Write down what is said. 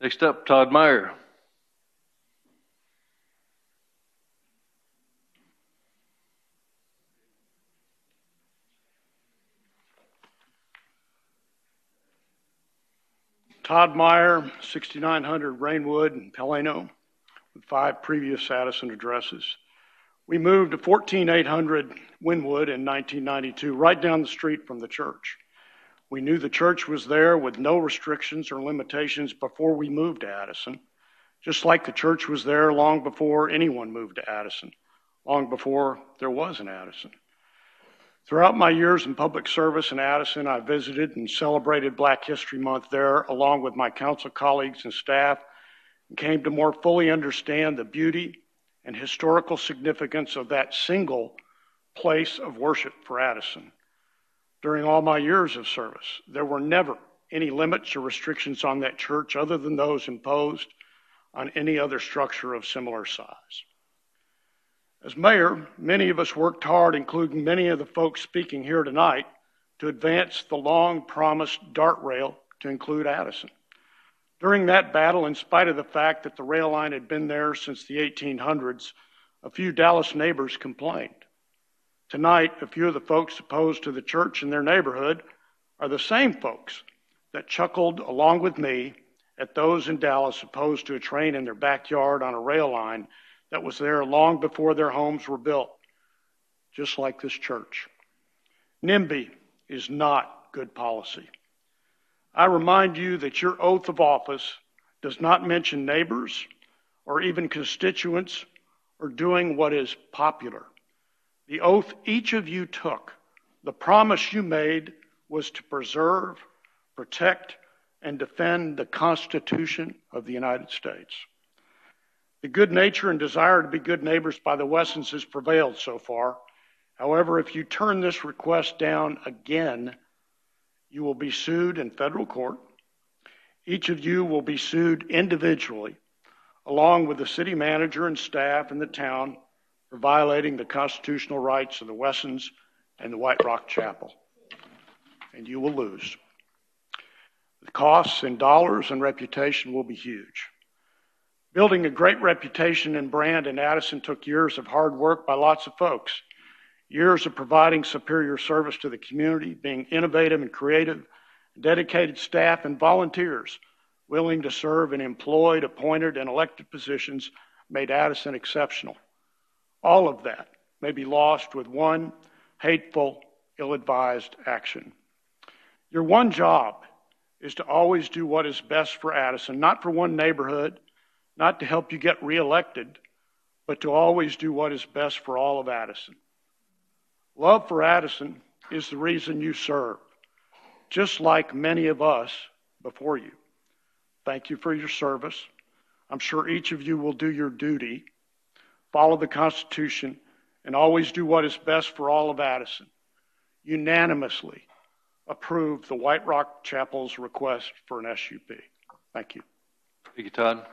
Next up, Todd Meier. Todd Meier, 6900 Rainwood in Peleno, with 5 previous Addison addresses. We moved to 14800 Wynwood in 1992, right down the street from the church. We knew the church was there with no restrictions or limitations before we moved to Addison, just like the church was there long before anyone moved to Addison, long before there was an Addison. Throughout my years in public service in Addison, I visited and celebrated Black History Month there along with my council colleagues and staff, and came to more fully understand the beauty and historical significance of that single place of worship for Addison. During all my years of service, there were never any limits or restrictions on that church other than those imposed on any other structure of similar size. As mayor, many of us worked hard, including many of the folks speaking here tonight, to advance the long-promised DART rail to include Addison. During that battle, in spite of the fact that the rail line had been there since the 1800s, a few Dallas neighbors complained. Tonight, a few of the folks opposed to the church in their neighborhood are the same folks that chuckled along with me at those in Dallas opposed to a train in their backyard on a rail line that was there long before their homes were built, just like this church. NIMBY is not good policy. I remind you that your oath of office does not mention neighbors or even constituents or doing what is popular. The oath each of you took, the promise you made, was to preserve, protect, and defend the Constitution of the United States. The good nature and desire to be good neighbors by the Wessons has prevailed so far. However, if you turn this request down again, you will be sued in federal court. Each of you will be sued individually, along with the city manager and staff in the town for violating the constitutional rights of the Wessons and the White Rock Chapel. And you will lose. The costs in dollars and reputation will be huge. Building a great reputation and brand in Addison took years of hard work by lots of folks, years of providing superior service to the community, being innovative and creative, dedicated staff and volunteers willing to serve in employed, appointed, and elected positions made Addison exceptional. All of that may be lost with one hateful, ill-advised action. Your one job is to always do what is best for Addison, not for one neighborhood, not to help you get reelected, but to always do what is best for all of Addison. Love for Addison is the reason you serve, just like many of us before you. Thank you for your service. I'm sure each of you will do your duty, follow the Constitution, and always do what is best for all of Addison. Unanimously approve the White Rock Chapel's request for an SUP. Thank you. Thank you, Todd.